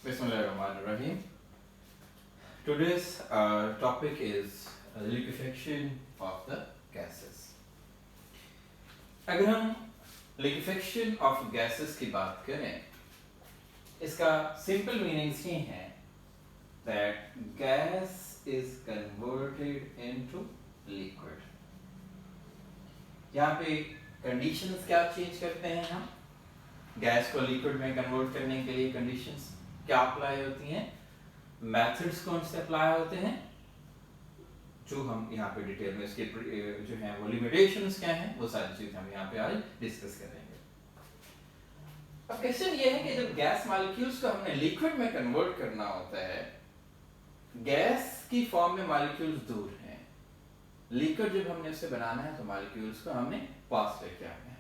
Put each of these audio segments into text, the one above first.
Bismillahirrahmanirrahim. Today's topic is liquefaction of the gases. अगर हम liquefaction of gases की बात करें, इसका simple meanings ये हैं that gas is converted into liquid. यहाँ पे conditions क्या change करते हैं हम? गैस को लिक्विड में कन्वर्ट करने के लिए कंडीशंस क्या अप्लाई होती हैं, मेथड्स कौन से अप्लाई होते हैं, जो हम यहाँ पे डिटेल में इसके जो है वो लिमिटेशंस क्या हैं, वो सारी चीजें हम यहाँ पे आज डिस्कस करेंगे। अब क्वेश्चन ये है कि जब गैस मॉलिक्यूल्स को हमने लिक्विड में कन्वर्ट करना होता है, गैस की फॉर्म में मॉलिक्यूल्स दूर हैं, लिक्विड जब हमने उसे बनाना है तो मॉलिक्यूल्स को हमने पास लेके आना है।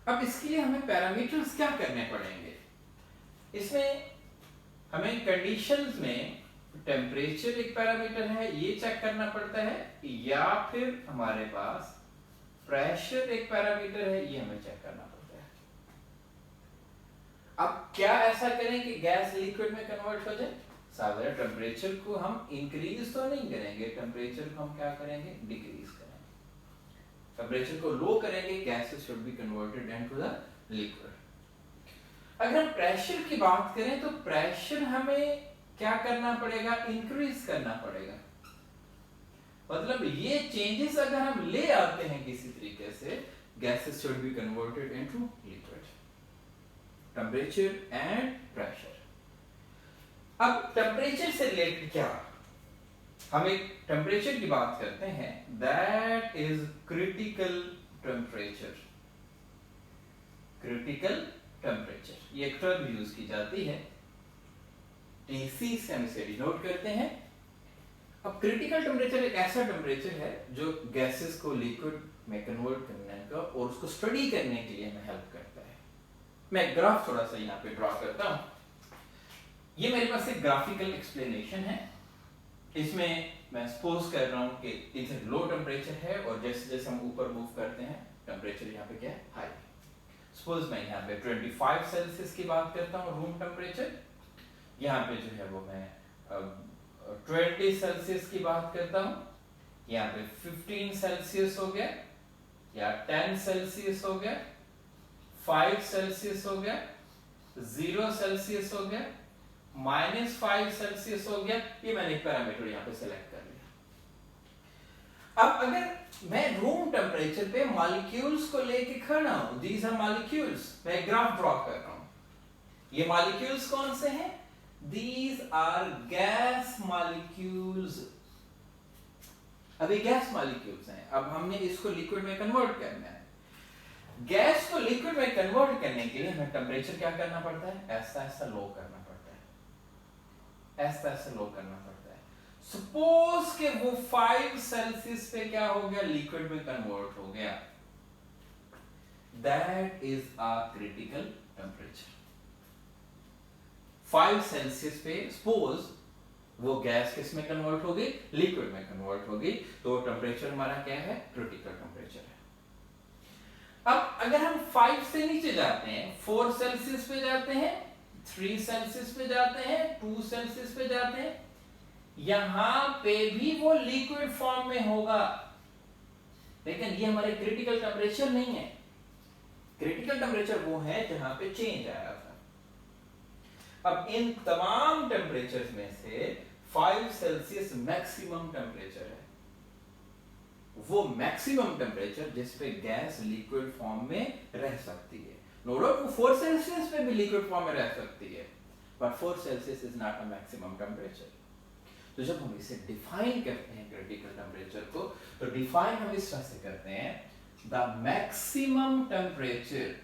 अब इसके लिए हमें पैरामीटर्स क्या करने पड़ेंगे? इसमें हमें कंडीशंस में टेम्परेचर एक पैरामीटर है, ये चेक करना पड़ता है, या फिर हमारे पास प्रेशर एक पैरामीटर है, ये हमें चेक करना पड़ता है। अब क्या ऐसा करें कि गैस लिक्विड में कन्वर्ट हो जाए? साधारण टेम्परेचर को हम इंक्रीज तो नहीं करेंगे, टेम्परेचर को हम क्या करेंगे? डिक्रीज करेंगे। टेम्परेचर को लो करेंगे, gases should be converted into the liquid. अगर हम प्रेशर की बात करें तो प्रेशर हमें क्या करना पड़ेगा? इंक्रीज करना पड़ेगा। मतलब ये चेंजेस अगर हम ले आते हैं किसी तरीके से, gases should be converted into liquid. Temperature and pressure. अब टेम्परेचर से रिलेटेड क्या, हम एक टेम्परेचर की बात करते हैं, that is critical temperature. Critical temperature ये एक टर्म यूज की जाती है, TC से हम इसे डिनोट करते हैं। अब क्रिटिकल टेम्परेचर एक ऐसा टेम्परेचर है जो गैसेस को लिक्विड में कन्वर्ट करने का और उसको स्टडी करने के लिए हमें हेल्प करता है। मैं ग्राफ थोड़ा सा यहाँ पे ड्रॉ करता हूँ। ये मेरे पास एक ग्राफिकल एक्सप्लेनेशन है। इसमें मैं सपोज कर रहा हूँ कि इधर लो टेम्परेचर है और जैसे जैसे हम ऊपर मूव करते हैं टेम्परेचर यहाँ पे क्या है? हाई। सपोज मैं यहाँ पे 25 सेल्सियस की बात करता हूँ रूम टेम्परेचर, यहाँ पे जो है वो मैं 20 सेल्सियस की बात करता हूँ, यहाँ पे 15 सेल्सियस हो गया, या 10 सेल्सियस हो गया, 5 सेल्सियस हो गया, 0 सेल्सियस हो गया, -5 सेल्सियस हो गया। ये मैंने एक पैरामीटर यहाँ पे सिलेक्ट कर लिया। अब अगर मैं रूम टेम्परेचर पे मॉलिक्यूल्स को लेके खड़ा हूं, दीज आर मॉलिक्यूल्स, मैं ग्राफ ड्रॉ कर रहा हूं। ये मॉलिक्यूल्स कौन से हैं? These are gas molecules. अभी गैस मॉलिक्यूल्स हैं, अब हमने इसको लिक्विड में कन्वर्ट करना है। गैस को लिक्विड में कन्वर्ट करने के लिए हमें टेम्परेचर क्या करना पड़ता है? ऐसा ऐसा लो करना पड़ता है, ऐसा ऐसा लो करना पड़ता है। सपोज के वो 5 सेल्सियस पे क्या हो गया? लिक्विड में कन्वर्ट हो गया। That is a critical temperature. 5 Celsius पे सपोज वो गैस किस में कन्वर्ट हो गई? लिक्विड में कन्वर्ट हो गई, तो टेम्परेचर हमारा क्या है? क्रिटिकल टेम्परेचर है। अब अगर हम 5 से नीचे जाते हैं, 4 सेल्सियस पे जाते हैं, 3 सेल्सियस पे जाते हैं, 2 सेल्सियस पे जाते हैं, यहां पे भी वो लिक्विड फॉर्म में होगा, लेकिन ये हमारे क्रिटिकल टेम्परेचर नहीं है। क्रिटिकल टेम्परेचर वो है जहां पे चेंज आया था। अब इन तमाम टेम्परेचर्स में से 5 सेल्सियस मैक्सिमम टेम्परेचर है, वो मैक्सिमम टेम्परेचर जिस पे गैस लिक्विड फॉर्म में रह सकती है। नो डाउट वो 4 सेल्सियस पे भी लिक्विड फॉर्म में रह सकती है, but 4 Celsius is not a maximum temperature. तो जब हम इसे डिफाइन करते हैं क्रिटिकल टेम्परेचर को, तो डिफाइन हम इस तरह से करते हैं, the maximum temperature,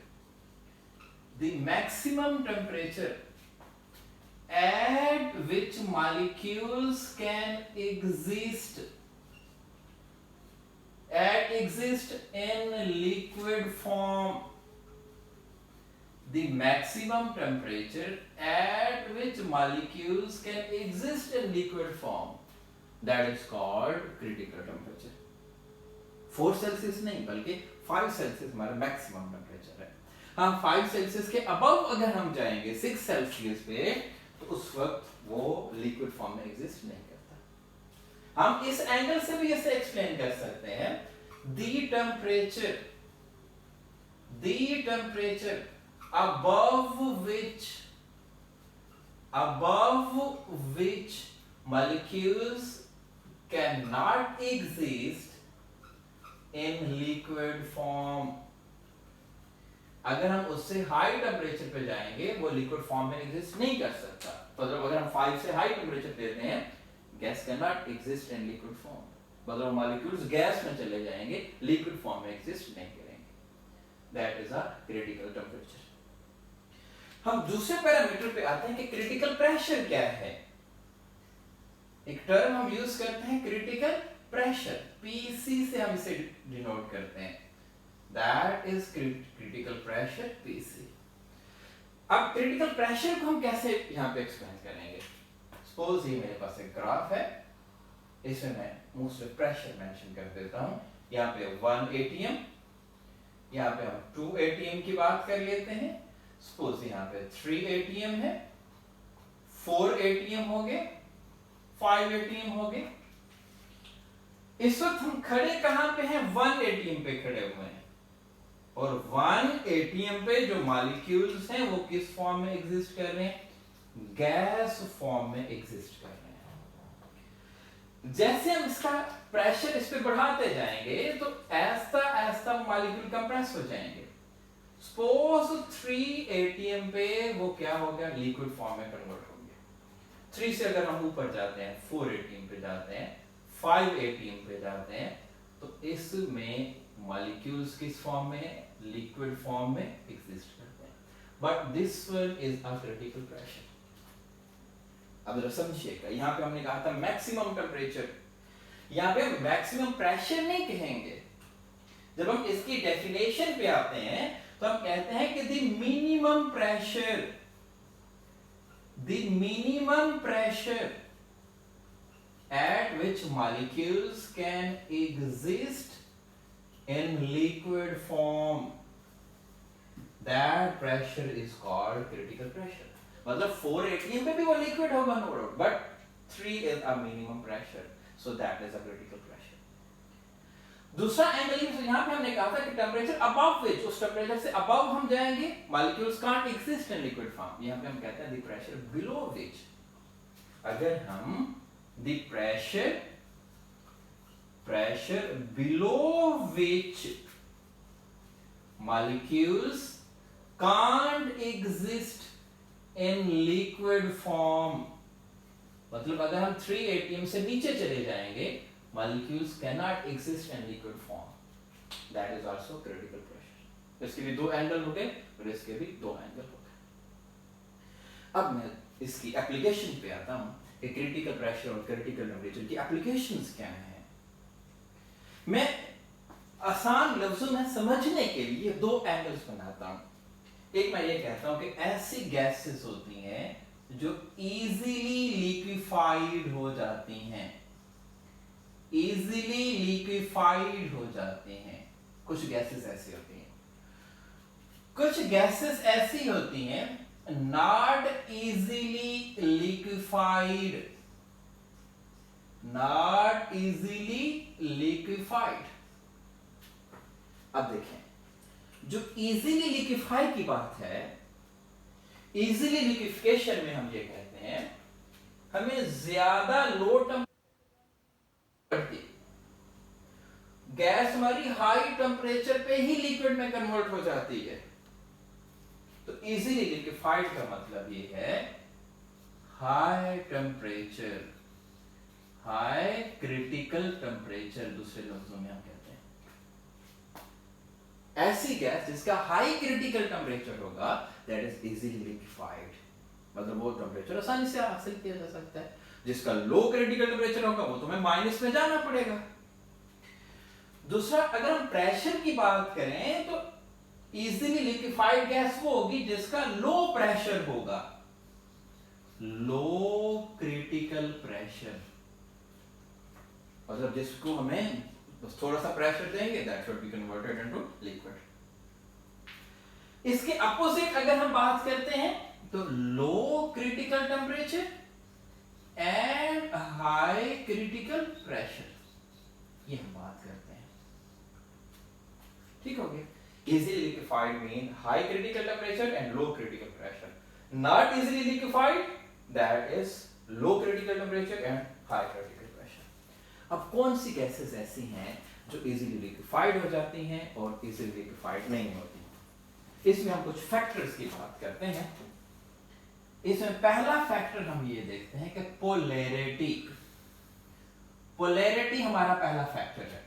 the maximum temperature at which molecules can exist in liquid form, the maximum temperature at which molecules can exist in liquid form, that is called critical temperature। 4 Celsius नहीं बल्कि 5 Celsius हमारा maximum temperature है। हाँ 5 Celsius के above अगर हम जाएंगे 6 Celsius पे तो उस वक्त वो लिक्विड फॉर्म में एग्जिस्ट नहीं करता। हम इस एंगल से भी इसे एक्सप्लेन कर सकते हैं, the temperature above which molecules cannot exist in liquid form। अगर हम उससे हाई टेम्परेचर पे जाएंगे वो लिक्विड फॉर्म में एग्जिस्ट नहीं कर सकता। मतलब अगर हम 5 से हाई टेम्परेचर देते हैं, gas can not exist in liquid form, मतलब मॉलिक्यूल्स गैस में चले जाएंगे, लिक्विड फॉर्म में एग्जिस्ट नहीं करेंगे। That is a critical temperature. हम दूसरे पैरामीटर पे आते हैं कि क्रिटिकल प्रेशर क्या है। एक टर्म हम यूज करते हैं क्रिटिकल प्रेशर, पीसी से हम इसे डिनोट करते हैं, that is critical pressure PC. अब क्रिटिकल प्रेशर को हम कैसे यहां पे एक्सप्लेन करेंगे। सपोज ये मेरे पास एक ग्राफ है, इसमें मैं मोस्ट प्रेशर मेंशन कर देता हूं। यहाँ पे 1 atm, यहाँ पे हम 2 atm की बात कर लेते हैं। सपोज यहाँ पे 3 atm है, 4 atm हो गए, 5 atm हो गए। इस वक्त हम खड़े कहां पे हैं, 1 atm पे खड़े हुए हैं, और 1 atm पे जो मॉलिक्यूल्स हैं वो किस फॉर्म में एग्जिस्ट कर रहे हैं, गैस फॉर्म में एग्जिस्ट कर रहे हैं। जैसे हम इसका प्रेशर इस पे बढ़ाते जाएंगे तो ऐसा मॉलिक्यूल कंप्रेस हो जाएंगे। सपोज 3 atm पे वो क्या हो गया, लिक्विड फॉर्म में कन्वर्ट हो गया। 3 से अगर हम ऊपर जाते हैं, 4 atm पे जाते हैं, 5 atm पे जाते हैं, तो इसमें मॉलिक्यूल्स किस फॉर्म में, लिक्विड फॉर्म में एग्जिस्ट करते हैं। But this one is a critical pressure. अब जरा समझिएगा, यहां पे हमने कहा था मैक्सिमम टेम्परेचर, यहां पे मैक्सिमम प्रेशर नहीं कहेंगे। जब हम इसकी डेफिनेशन पे आते हैं तो हम कहते हैं कि the minimum pressure at which molecules can exist in liquid form, that pressure is called critical pressure। मतलब 4 atm पे भी वो लिक्विड होगा no doubt, but 3 is a minimum pressure, so that is a critical pressure। दूसरा angle यहाँ पे हमने कहा था कि टेम्परेचर अबव विच, उस टेम्परेचर से अबव हम जाएंगे molecules can't exist in liquid form. यहाँ पे हम कहते हैं द प्रेशर बिलो विच, अगर हम the pressure below which molecules can't exist in liquid form, मतलब अगर हम 3 atm से नीचे चले जाएंगे, molecules cannot exist in liquid form, that is also critical pressure। इसके भी 2 एंगल हो गए और इसके भी 2 एंगल हो गए। अब मैं इसकी एप्लीकेशन पे आता हूं कि क्रिटिकल प्रेशर और क्रिटिकल टेम्परेचर की एप्लीकेशंस क्या हैं। मैं आसान लफ्जों में समझने के लिए 2 एंगल्स बनाता हूं। एक मैं ये कहता हूं कि ऐसी गैसेस होती हैं जो इजीली लिक्विफाइड हो जाती हैं, इजीली लिक्विफाइड हो जाती हैं। कुछ गैसेस ऐसी होती हैं, कुछ गैसेस ऐसी होती हैं not easily liquefied, not easily liquefied। अब देखें, जो easily liquefy की बात है, easily liquefaction में हम ये कहते हैं हमें ज्यादा लो टेम्परेचर, गैस हमारी हाई टेम्परेचर पे ही लिक्विड में कन्वर्ट हो जाती है। तो इजीली लिक्विफाइड का मतलब ये है high temperature, high critical temperature, दूसरे लफ्जों में हम कहते हैं ऐसी गैस जिसका हाई क्रिटिकल टेम्परेचर होगा, दैट इज इजीली लिक्विफाइड, मतलब वो टेम्परेचर आसानी से हासिल किया जा सकता है। जिसका लो क्रिटिकल टेम्परेचर होगा वो तुम्हें माइनस में जाना पड़ेगा। दूसरा, अगर हम प्रेशर की बात करें तो इजीली लिक्विफाइड गैस वो होगी जिसका लो प्रेशर होगा, लो क्रिटिकल प्रेशर, मतलब जिसको हमें बस थोड़ा सा प्रेशर देंगे that should be converted into liquid. इसके अपोजिट अगर हम बात करते हैं तो low critical temperature and high critical pressure, ये हम बात करते हैं। ठीक हो गया। easily liquefied mean high critical temperature and low critical pressure. Not easily liquefied, that is low critical temperature and high critical pressure. अब कौन सी गैसेस ऐसी हैं जो easily liquefied हो जाती हैं और easily liquefied नहीं होती? इसमें हम कुछ फैक्टर्स की बात करते हैं। इसमें पहला फैक्टर हम ये देखते हैं कि पोलैरिटी। पोलैरिटी हमारा पहला फैक्टर है।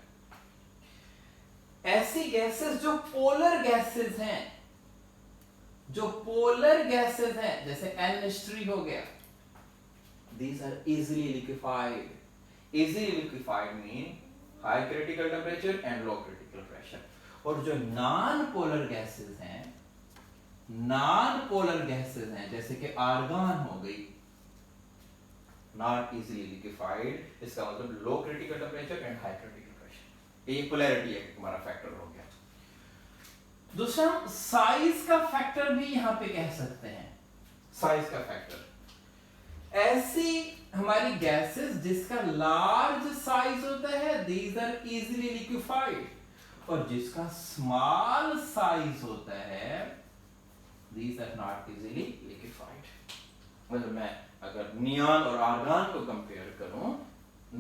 ऐसी गैसेस जो पोलर गैसेस हैं, जो पोलर गैसेस हैं, जैसे NH3 हो गया, these are easily liquefied. Easily liquefied mean high critical temperature and low critical pressure. और जो नॉन पोलर गैसेस हैं, नॉन पोलर गैसेस हैं, जैसे कि आर्गन हो गई, नॉट इजीली लिक्विफाइड, इसका मतलब low critical temperature and high critical pressure. ये पोलैरिटी है हमारा फैक्टर हो गया। दूसरा साइज का फैक्टर भी यहां पे कह सकते हैं। साइज का फैक्टर, ऐसी हमारी गैसेस जिसका लार्ज साइज होता है, दीज आर इजीली लिक्विफाइड, और जिसका स्मॉल साइज होता है, these are not easily liquefied. मतलब मैं अगर नियॉन और आर्गन को कंपेयर करूं,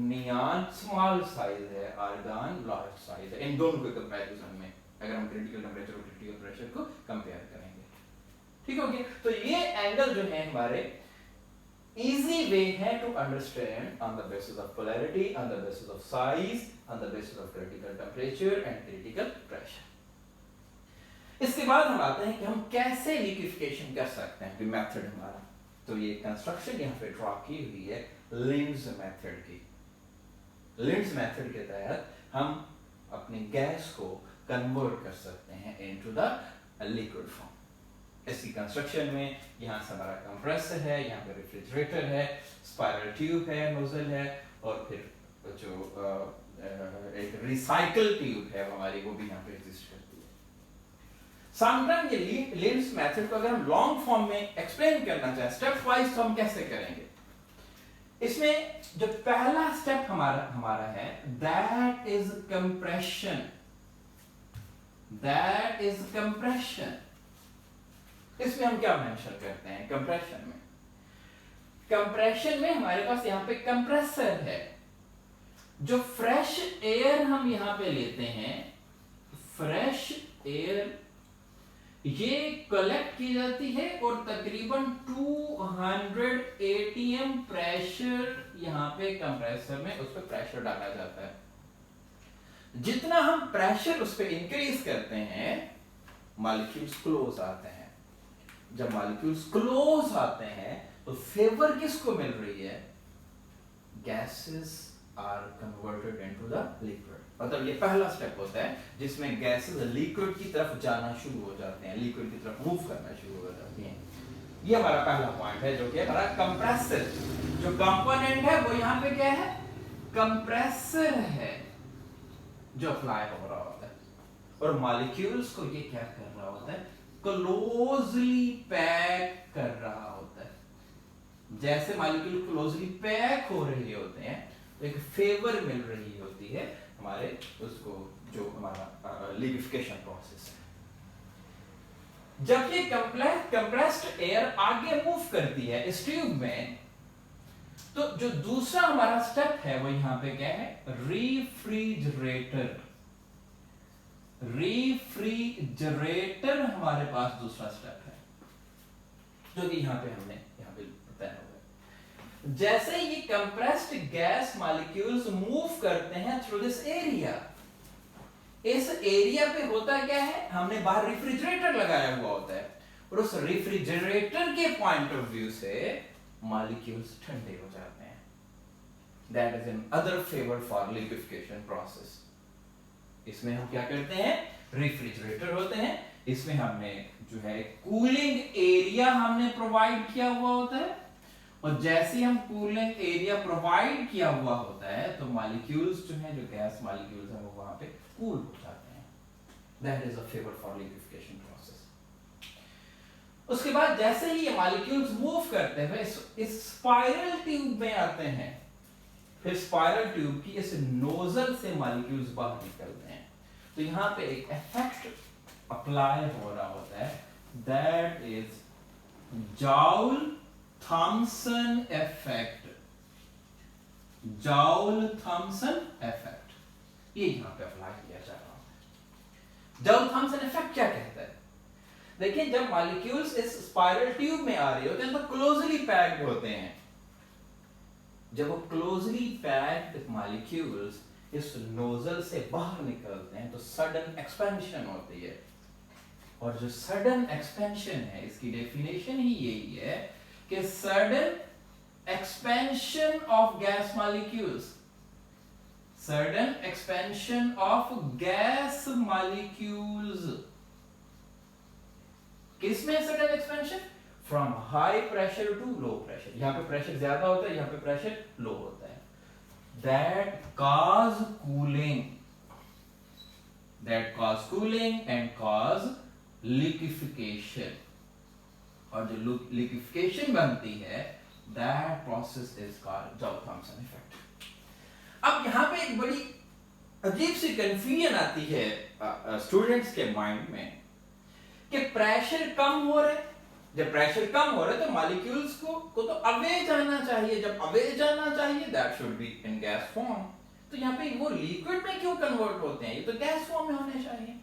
नियॉन स्मॉल साइज है, आर्गन लार्ज साइज है। इन दोनों के कंपैरिजन में अगर हम क्रिटिकल टेम्परेचर और क्रिटिकल प्रेशर को कंपेयर करेंगे, ठीक हो गया। तो ये एंगल जो है हमारे इजी वे है to understand on the basis of polarity, on the basis of size, on the basis of critical temperature and critical pressure. इसके बाद हम आते हैं कि हम कैसे लिक्विफिकेशन कर सकते हैं, मेथड हमारा। तो ये कंस्ट्रक्शन यहाँ पे ड्रॉ की हुई है लिंड्स मेथड की। लिंड्स मेथड के तहत हम अपनी गैस को कन्वर्ट कर सकते हैं इनटू द लिक्विड फॉर्म। इसकी कंस्ट्रक्शन में यहाँ से हमारा कंप्रेसर है, यहाँ पे रेफ्रिजरेटर है, स्पाइरल ट्यूब है, नोजल है, और फिर जो एक रिसाइकल ट्यूब है हमारी, वो भी यहाँ पे एग्जिस्ट करती है। समटाइम ये लिंड्स मेथड को अगर हम लॉन्ग फॉर्म में एक्सप्लेन करना चाहें स्टेप वाइज, तो हम कैसे करेंगे? इसमें जो पहला स्टेप हमारा है, that is compression. That is compression. इसमें हम क्या मेंशन करते हैं कंप्रेशन में? कंप्रेशन में हमारे पास यहां पे कंप्रेसर है। जो फ्रेश एयर हम यहां पे लेते हैं, फ्रेश एयर ये कलेक्ट की जाती है और तकरीबन 200 atm प्रेशर यहाँ पे कंप्रेसर में उस पर प्रेशर डाला जाता है। जितना हम प्रेशर उस पर इंक्रीज करते हैं, मॉलिक्यूल्स क्लोज आते हैं। जब मॉलिक्यूल्स क्लोज आते हैं तो फेवर किसको मिल रही है? Gases are converted into the liquid. मतलब ये पहला स्टेप होता है जिसमें गैसेस लिक्विड की तरफ जाना शुरू हो जाते हैं, लिक्विड की तरफ मूव करना शुरू हो जाती हैं। ये हमारा पहला पॉइंट है, जो कि हमारा कंप्रेसर। जो कंपोनेंट है वो यहाँ पे क्या है? कंप्रेसर है, जो अप्लाई हो रहा होता है। और मॉलिक्यूल्स को ये क्या कर रहा होता है? क्लोजली पैक कर रहा होता है। जैसे मॉलिक्यूल क्लोजली पैक हो रहे होते हैं, तो एक फेवर मिल रही होती है हमारे उसको, जो हमारा लिक्विफिकेशन प्रोसेस है। जब ये कंप्रेस्ड एयर आगे मूव करती है इस ट्यूब में, तो जो दूसरा हमारा स्टेप है वो यहां पे क्या है? रेफ्रिजरेटर। रेफ्रिजरेटर हमारे पास दूसरा स्टेप है, जो कि यहां पे हमने बताया हुआ है। जैसे ये कंप्रेस्ड गैस मॉलिक्यूल्स मूव करते हैं थ्रू दिस एरिया, इस एरिया पे होता क्या है? हमने बाहर रेफ्रिजरेटर लगाया हुआ होता है, और उस रेफ्रिजरेटर के पॉइंट ऑफ व्यू से मॉलिक्यूल्स ठंडे हो जाते हैं। That is an other favour for liquefaction process. इसमें हम क्या करते हैं? रेफ्रिजरेटर होते हैं, इसमें हमने जो है कूलिंग एरिया हमने प्रोवाइड किया हुआ होता है, और जैसे हम कूलिंग एरिया प्रोवाइड किया हुआ होता है तो मॉलिक्यूल्स जो है, जो गैस मॉलिक्यूल्स हैं, वो वहां पे कूल हो जाते हैं। That is a favour for liquefaction process. उसके बाद जैसे ही ये मॉलिक्यूल्स मूव करते हुए इस स्पाइरल ट्यूब में आते हैं, फिर स्पाइरल ट्यूब की इस नोजल से मॉलिक्यूल्स बाहर निकलते हैं। तो यहां पे एक इफेक्ट अप्लाई हो रहा होता है, that is Joule Thomson effect. Joule Thomson effect ये यहां पे अप्लाई किया जा रहा है। जॉल थॉमसन इफेक्ट क्या कहता है? देखिए, जब मॉलिक्यूल्स इस स्पाइरल ट्यूब में आ रहे होते हैं तो क्लोजली पैक्ड होते हैं। जब वो क्लोजली पैक्ड मॉलिक्यूल्स इस नोजल से बाहर निकलते हैं तो सडन एक्सपेंशन होती है। और जो सडन एक्सपेंशन है, इसकी डेफिनेशन ही यही है कि sudden expansion of gas molecules, sudden expansion of gas molecules. किसमें sudden expansion? From high pressure to low pressure. यहां पे प्रेशर ज्यादा होता है, यहां पे प्रेशर लो होता है। That cause cooling and cause liquefaction. और जो लिक्विफिकेशन बनती है, that process is called Joule Thomson effect. अब यहां पे एक बड़ी अजीब सी कंफ्यूजन आती है स्टूडेंट्स के माइंड में कि प्रेशर कम हो रहा है। जब प्रेशर कम हो रहा है तो मॉलिक्यूल्स को तो अवे जाना चाहिए। जब अवे जाना चाहिए, that should be in gas form. तो यहाँ पे वो लिक्विड में क्यों कन्वर्ट होते हैं? ये तो गैस फॉर्म में होने चाहिए।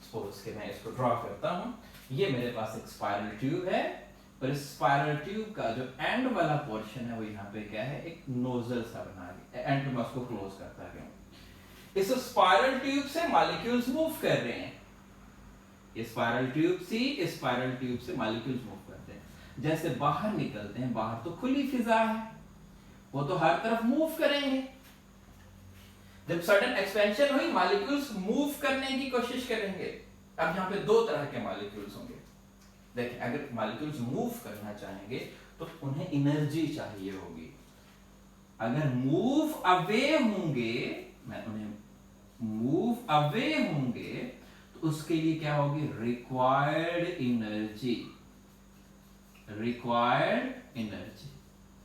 सपोज कि मैं इसको ड्रॉ करता हूं। ये मेरे पास एक स्पाइरल ट्यूब है, और इस स्पाइरल ट्यूब का जो एंड वाला पोर्शन है वो यहाँ पे क्या है, एक नोजल सा बना दिया। एंड में उसको क्लोज करता गया। इस स्पाइरल ट्यूब से मॉलिक्यूल्स मूव कर रहे हैं। इस स्पाइरल ट्यूब से मॉलिक्यूल्स मूव करते हैं। जैसे बाहर निकलते हैं, बाहर तो खुली फिजा है, वो तो हर तरफ मूव करेंगे। जब सडन एक्सपेंशन हुई, मॉलिक्यूल्स मूव करने की कोशिश करेंगे। अब यहाँ पे दो तरह के मॉलिक्यूल्स होंगे। देखिए, अगर मॉलिक्यूल्स मूव करना चाहेंगे तो उन्हें एनर्जी चाहिए होगी। अगर मूव अवे होंगे, मैं उन्हें मूव अवे होंगे तो उसके लिए क्या होगी? Required energy.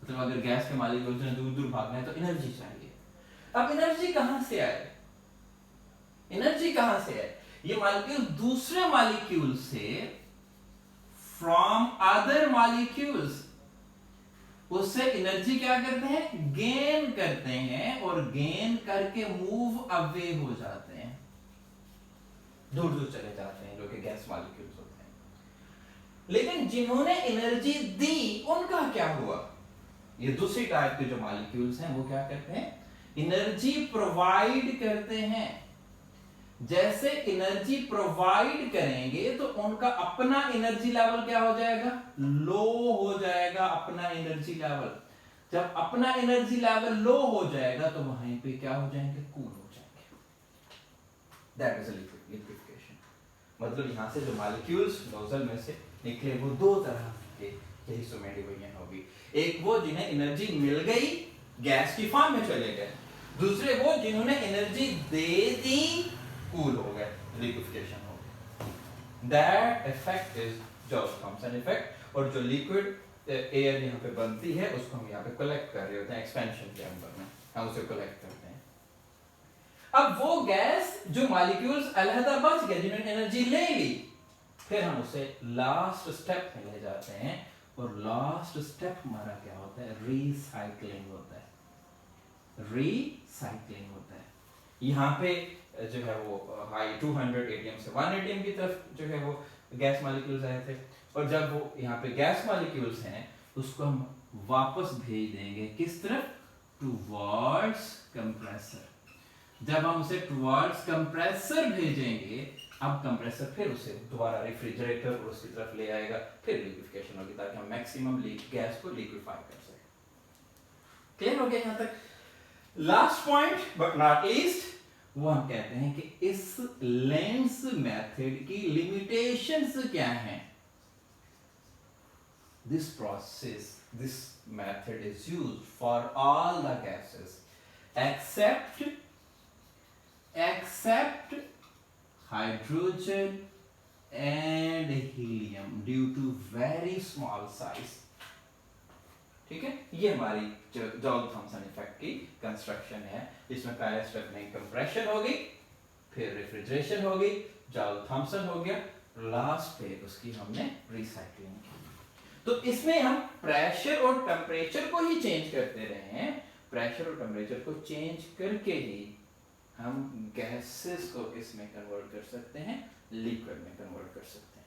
मतलब अगर गैस के मॉलिक्यूल्स ने दूर दूर भागना है तो एनर्जी चाहिए। अब एनर्जी कहां से आए? ये मॉलिक्यूल दूसरे मॉलिक्यूल से फ्रॉम अदर मॉलिक्यूल्स उससे एनर्जी क्या करते हैं? गेन करते हैं, और गेन करके मूव अवे हो जाते हैं, दूर दूर चले जाते हैं, जो कि गैस मॉलिक्यूल्स होते हैं। लेकिन जिन्होंने एनर्जी दी, उनका क्या हुआ? ये दूसरी टाइप के जो मॉलिक्यूल्स हैं वो क्या करते हैं? एनर्जी प्रोवाइड करते हैं। जैसे एनर्जी प्रोवाइड करेंगे तो उनका अपना एनर्जी लेवल क्या हो जाएगा? लो हो जाएगा अपना एनर्जी लेवल। जब अपना एनर्जी लेवल लो हो जाएगा तो वहीं पे क्या हो जाएंगे? कूल हो जाएंगे। That is liquefaction. मतलब यहां से जो मॉलिक्यूल्स नोजल में से निकले वो दो तरह के हिस्सों में डिवीजन होगी। एक वो जिन्हें एनर्जी मिल गई, गैस की फॉर्म में चले गए। दूसरे वो जिन्होंने एनर्जी दे दी, कूल हो गए, लिक्विफिकेशन हो गया। That effect is Joule Thomson effect. और जो लिक्विड एयर यहाँ पे बनती है उसको हम यहाँ पे कलेक्ट कर रहे होते हैं एक्सपेंशन के अंदर में, हम उसे कलेक्ट करते हैं। अब वो गैस जो मॉलिक्यूल्स अलहदा बच गए, जिन्होंने एनर्जी ले ली, फिर हम उसे लास्ट स्टेप में ले जाते हैं। और लास्ट स्टेप हमारा क्या होता है? रीसाइक्लिंग होता है। यहाँ पे जो है वो हाई 200 एटीएम से 1 एटीएम की तरफ जो है वो गैस मॉलिक्यूल्स आए थे। और जब वो यहाँ पे गैस मॉलिक्यूल्स हैं उसको हम वापस भेज देंगे किस तरफ? Towards compressor. जब हम उसे टुवर्ड्स कंप्रेसर भेजेंगे, अब कंप्रेसर फिर उसे दोबारा रेफ्रिजरेटर और उसकी तरफ ले आएगा, फिर लिक्विफिकेशन होगी ताकि हम मैक्सिमम गैस को लिक्विफाई कर सकें। क्लियर हो गया यहाँ तक? Last point but not least, वो हम कहते हैं कि इस लेंस मेथड की लिमिटेशंस क्या हैं? This method is used for all the gases except hydrogen and helium due to very small size. ठीक है, ये हमारी जॉल थॉमसन इफेक्ट की कंस्ट्रक्शन है। इसमें पहले स्टेप में कंप्रेशन होगी, फिर रेफ्रिजरेशन होगी, जॉल थॉमसन हो गया, लास्ट पे उसकी हमने रिसाइकलिंग की। तो इसमें हम प्रेशर और टेम्परेचर को ही चेंज करते रहे हैं। प्रेशर और टेम्परेचर को चेंज करके ही हम गैसेस को इसमें कन्वर्ट कर सकते हैं, लिक्विड में कन्वर्ट कर सकते हैं।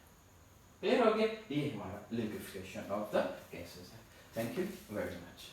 क्लियर हो गया? ये हमारा लिक्विफिकेशन ऑफ द गैसेस है। Thank you very much.